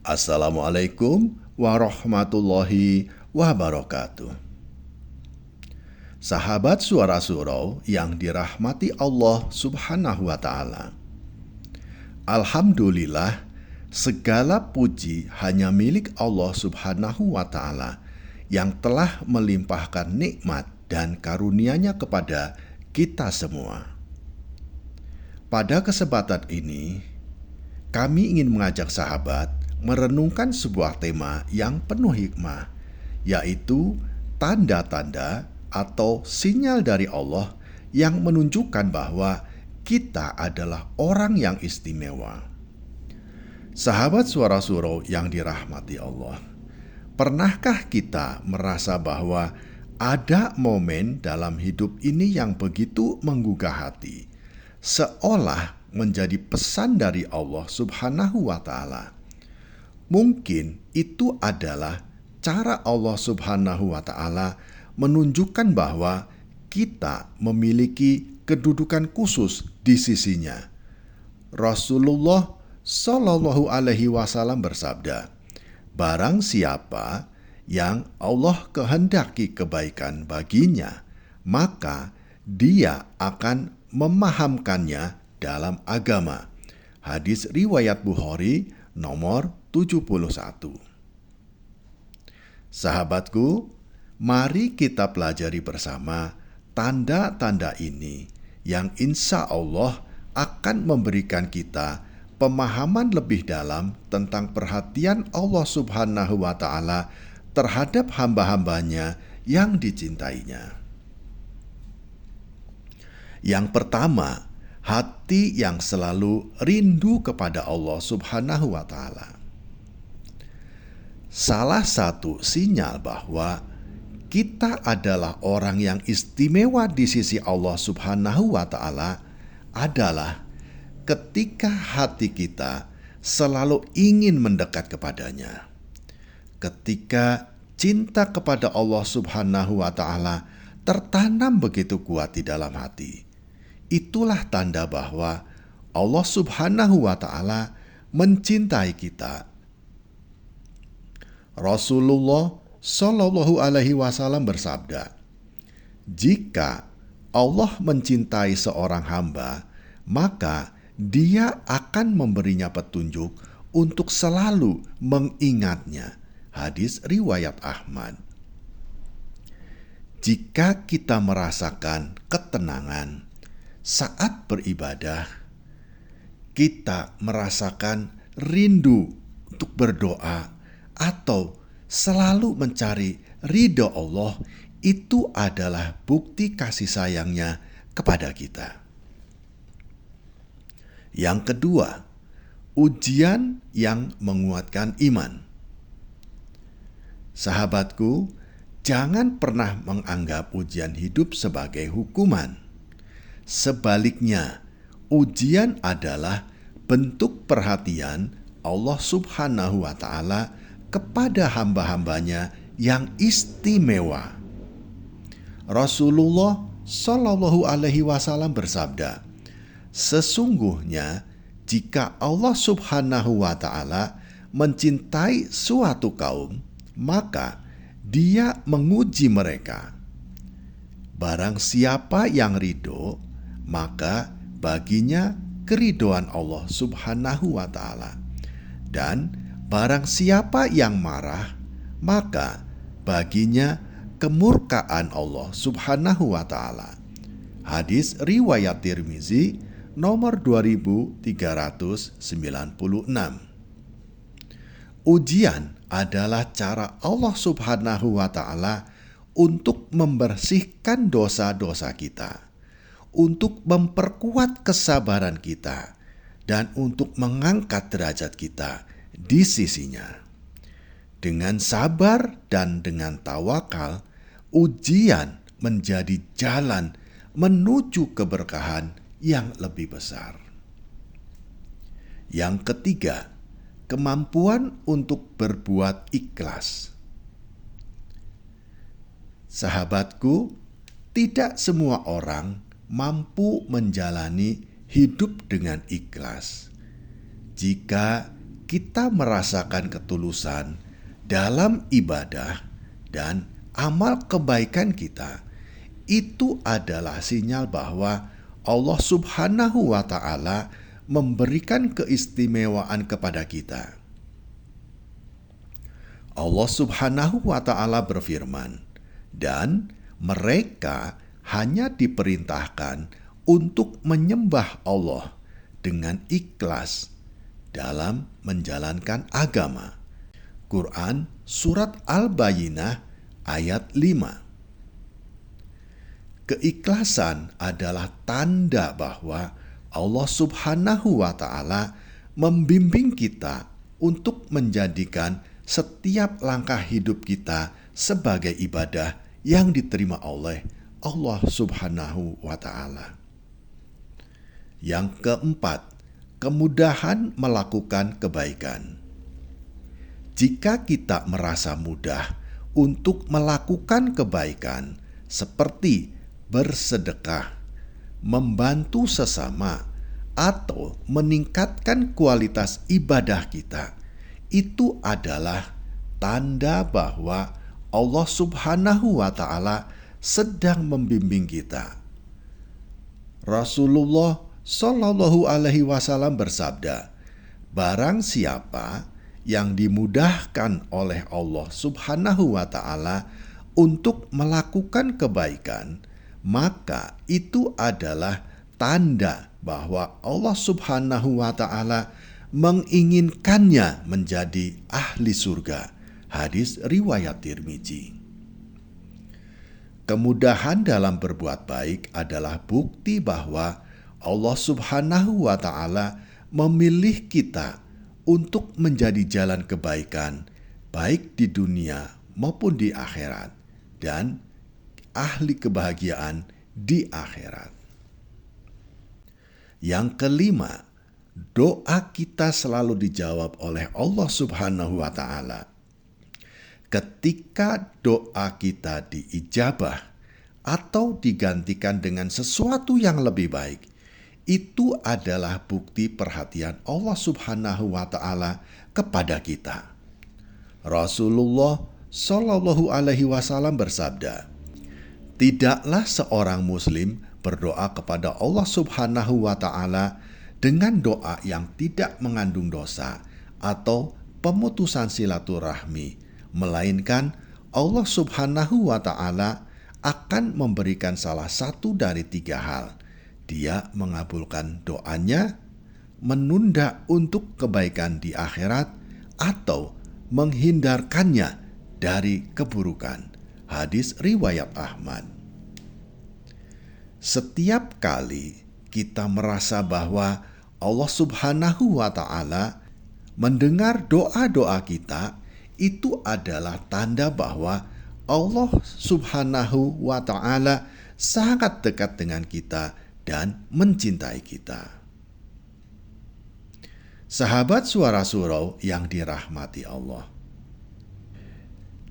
Assalamualaikum warahmatullahi wabarakatuh. Sahabat Suara Surau yang dirahmati Allah Subhanahu wa Ta'ala. Alhamdulillah, segala puji hanya milik Allah Subhanahu wa Ta'ala yang telah melimpahkan nikmat dan karunia-Nya kepada kita semua. Pada kesempatan ini, kami ingin mengajak sahabat merenungkan sebuah tema yang penuh hikmah, yaitu tanda-tanda atau sinyal dari Allah yang menunjukkan bahwa kita adalah orang yang istimewa. Sahabat Suara Surau yang dirahmati Allah, pernahkah kita merasa bahwa ada momen dalam hidup ini yang begitu menggugah hati, seolah menjadi pesan dari Allah Subhanahu wa Ta'ala? Mungkin itu adalah cara Allah Subhanahu wa Ta'ala menunjukkan bahwa kita memiliki kedudukan khusus di sisinya. Rasulullah Shallallahu Alaihi Wasallam bersabda, "Barang siapa yang Allah kehendaki kebaikan baginya, maka Dia akan memahamkannya dalam agama." Hadis riwayat Bukhari nomor 71. Sahabatku, mari kita pelajari bersama tanda-tanda ini yang insya Allah akan memberikan kita pemahaman lebih dalam tentang perhatian Allah Subhanahu wa Ta'ala terhadap hamba-hambanya yang dicintainya. Yang pertama, hati yang selalu rindu kepada Allah Subhanahu wa Ta'ala. Salah satu sinyal bahwa kita adalah orang yang istimewa di sisi Allah Subhanahu wa Ta'ala adalah ketika hati kita selalu ingin mendekat kepadanya. Ketika cinta kepada Allah Subhanahu wa Ta'ala tertanam begitu kuat di dalam hati, itulah tanda bahwa Allah Subhanahu wa Ta'ala mencintai kita. Rasulullah Shallallahu Alaihi Wasallam bersabda, "Jika Allah mencintai seorang hamba, maka Dia akan memberinya petunjuk untuk selalu mengingatnya." Hadis riwayat Ahmad. Jika kita merasakan ketenangan saat beribadah, kita merasakan rindu untuk berdoa atau selalu mencari ridho Allah, itu adalah bukti kasih sayangnya kepada kita. Yang kedua, ujian yang menguatkan iman. Sahabatku, jangan pernah menganggap ujian hidup sebagai hukuman. Sebaliknya, ujian adalah bentuk perhatian Allah Subhanahu wa Ta'ala kepada hamba-hambanya yang istimewa. Rasulullah Shallallahu Alaihi Wasallam bersabda, "Sesungguhnya jika Allah Subhanahu wa Ta'ala mencintai suatu kaum, maka Dia menguji mereka. Barang siapa yang ridho, maka baginya keridhoan Allah Subhanahu wa Ta'ala. Dan barang siapa yang marah, maka baginya kemurkaan Allah Subhanahu wa Ta'ala." Hadis riwayat Tirmizi nomor 2396. Ujian adalah cara Allah Subhanahu wa Ta'ala untuk membersihkan dosa-dosa kita, untuk memperkuat kesabaran kita, dan untuk mengangkat derajat kita di sisinya. Dengan sabar dan dengan tawakal, ujian menjadi jalan menuju keberkahan yang lebih besar. Yang ketiga, kemampuan untuk berbuat ikhlas. Sahabatku, tidak semua orang mampu menjalani hidup dengan ikhlas. Jika kita merasakan ketulusan dalam ibadah dan amal kebaikan kita, itu adalah sinyal bahwa Allah Subhanahu wa Ta'ala memberikan keistimewaan kepada kita. Allah Subhanahu wa Ta'ala berfirman, "Dan mereka hanya diperintahkan untuk menyembah Allah dengan ikhlas dalam menjalankan agama." Quran Surat Al-Bayyinah ayat 5. Keikhlasan adalah tanda bahwa Allah Subhanahu wa Ta'ala membimbing kita untuk menjadikan setiap langkah hidup kita sebagai ibadah yang diterima oleh Allah Subhanahu wa Ta'ala. Yang keempat, kemudahan melakukan kebaikan. Jika kita merasa mudah untuk melakukan kebaikan seperti bersedekah, membantu sesama, atau meningkatkan kualitas ibadah kita, itu adalah tanda bahwa Allah Subhanahu wa Ta'ala sedang membimbing kita. Rasulullah Shallallahu Alaihi Wasallam bersabda, "Barang siapa yang dimudahkan oleh Allah Subhanahu wa Ta'ala untuk melakukan kebaikan, maka itu adalah tanda bahwa Allah Subhanahu wa Ta'ala menginginkannya menjadi ahli surga." Hadis riwayat Tirmizi. Kemudahan dalam berbuat baik adalah bukti bahwa Allah Subhanahu wa Ta'ala memilih kita untuk menjadi jalan kebaikan, baik di dunia maupun di akhirat, dan ahli kebahagiaan di akhirat. Yang kelima, doa kita selalu dijawab oleh Allah Subhanahu wa Ta'ala. Ketika doa kita diijabah atau digantikan dengan sesuatu yang lebih baik, itu adalah bukti perhatian Allah Subhanahu wa Ta'ala kepada kita. Rasulullah Shallallahu Alaihi Wasallam bersabda, "Tidaklah seorang muslim berdoa kepada Allah Subhanahu wa Ta'ala dengan doa yang tidak mengandung dosa atau pemutusan silaturahmi, melainkan Allah Subhanahu wa Ta'ala akan memberikan salah satu dari tiga hal. Dia mengabulkan doanya, menunda untuk kebaikan di akhirat, atau menghindarkannya dari keburukan." Hadis riwayat Ahmad. Setiap kali kita merasa bahwa Allah Subhanahu wa Ta'ala mendengar doa-doa kita, itu adalah tanda bahwa Allah Subhanahu wa Ta'ala sangat dekat dengan kita dan mencintai kita. Sahabat Suara Surau yang dirahmati Allah,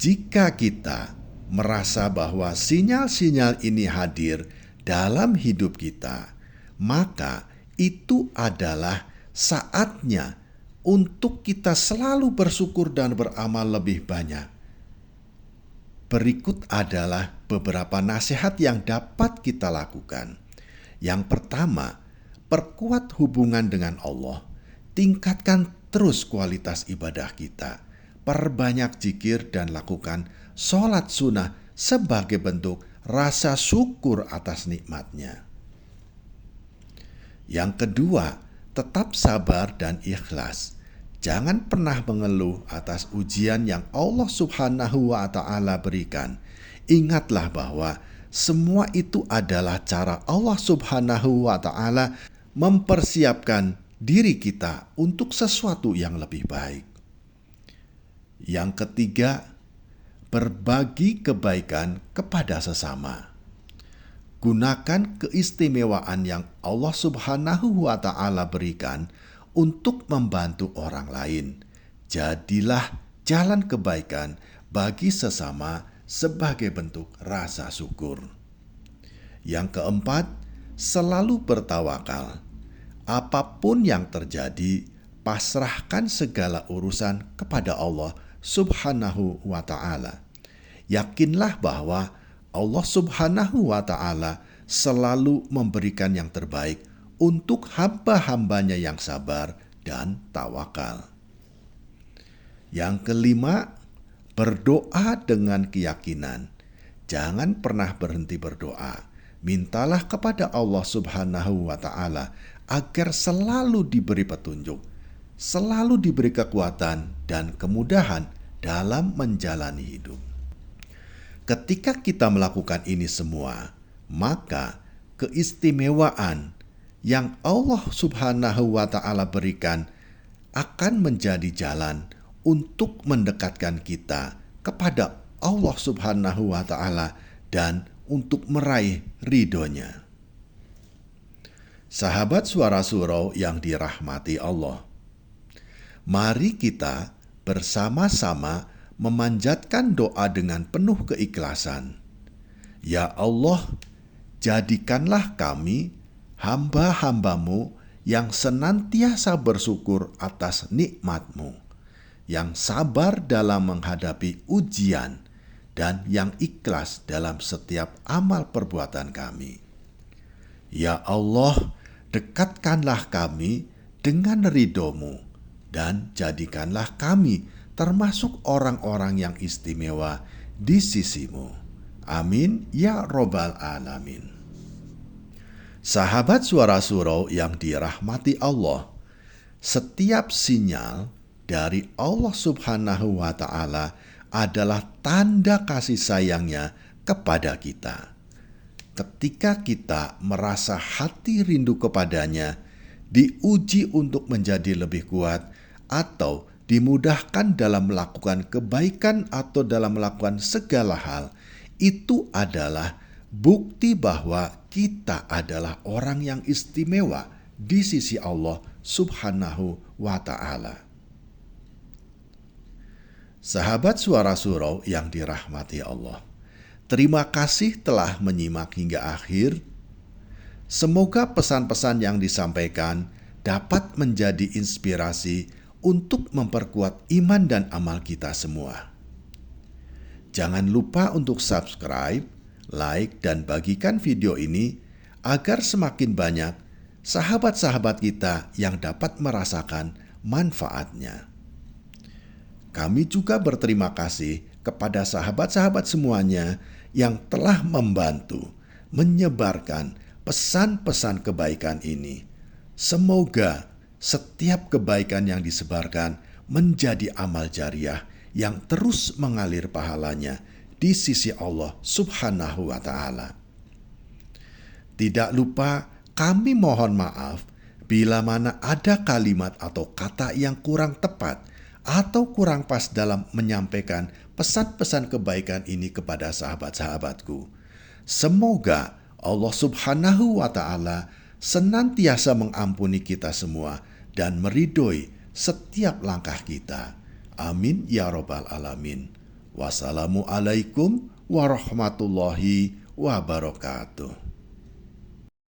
jika kita merasa bahwa sinyal-sinyal ini hadir dalam hidup kita, maka itu adalah saatnya untuk kita selalu bersyukur dan beramal lebih banyak. Berikut adalah beberapa nasihat yang dapat kita lakukan. Yang pertama, perkuat hubungan dengan Allah. Tingkatkan terus kualitas ibadah kita. Perbanyak zikir dan lakukan sholat sunnah sebagai bentuk rasa syukur atas nikmatnya. Yang kedua, tetap sabar dan ikhlas. Jangan pernah mengeluh atas ujian yang Allah Subhanahu wa Ta'ala berikan. Ingatlah bahwa semua itu adalah cara Allah Subhanahu wa Ta'ala mempersiapkan diri kita untuk sesuatu yang lebih baik. Yang ketiga, berbagi kebaikan kepada sesama. Gunakan keistimewaan yang Allah Subhanahu wa Ta'ala berikan untuk membantu orang lain. Jadilah jalan kebaikan bagi sesama sebagai bentuk rasa syukur. Yang keempat, selalu bertawakal. Apapun yang terjadi, pasrahkan segala urusan kepada Allah Subhanahu wa ta'ala. Yakinlah bahwa Allah Subhanahu wa ta'ala selalu memberikan yang terbaik untuk hamba-hambanya yang sabar dan tawakal. Yang kelima, berdoa dengan keyakinan. Jangan pernah berhenti berdoa. Mintalah kepada Allah Subhanahu wa ta'ala agar selalu diberi petunjuk, selalu diberi kekuatan dan kemudahan dalam menjalani hidup. Ketika kita melakukan ini semua, maka keistimewaan yang Allah Subhanahu wa ta'ala berikan akan menjadi jalan untuk mendekatkan kita kepada Allah Subhanahu wa ta'ala dan untuk meraih ridhonya. Sahabat Suara Surau yang dirahmati Allah, mari kita bersama-sama memanjatkan doa dengan penuh keikhlasan. Ya Allah, jadikanlah kami hamba-hambamu yang senantiasa bersyukur atas nikmat-Mu, yang sabar dalam menghadapi ujian, dan yang ikhlas dalam setiap amal perbuatan kami. Ya Allah, dekatkanlah kami dengan ridho-Mu, dan jadikanlah kami termasuk orang-orang yang istimewa di sisi-Mu. Amin ya Rabbal Alamin. Sahabat Suara Surau yang dirahmati Allah, setiap sinyal dari Allah Subhanahu wa ta'ala adalah tanda kasih sayangnya kepada kita. Ketika kita merasa hati rindu kepadanya, diuji untuk menjadi lebih kuat, atau dimudahkan dalam melakukan kebaikan atau dalam melakukan segala hal, itu adalah bukti bahwa kita adalah orang yang istimewa di sisi Allah Subhanahu wa ta'ala. Sahabat Suara Surau yang dirahmati Allah, terima kasih telah menyimak hingga akhir. Semoga pesan-pesan yang disampaikan dapat menjadi inspirasi untuk memperkuat iman dan amal kita semua. Jangan lupa untuk subscribe, like, dan bagikan video ini agar semakin banyak sahabat-sahabat kita yang dapat merasakan manfaatnya. Kami juga berterima kasih kepada sahabat-sahabat semuanya yang telah membantu menyebarkan pesan-pesan kebaikan ini. Semoga setiap kebaikan yang disebarkan menjadi amal jariah yang terus mengalir pahalanya di sisi Allah Subhanahu wa ta'ala. Tidak lupa kami mohon maaf bila mana ada kalimat atau kata yang kurang tepat atau kurang pas dalam menyampaikan pesan-pesan kebaikan ini kepada sahabat-sahabatku. Semoga Allah Subhanahu wa ta'ala senantiasa mengampuni kita semua dan meridhoi setiap langkah kita. Amin ya Rabbal Alamin. Wassalamualaikum warahmatullahi wabarakatuh.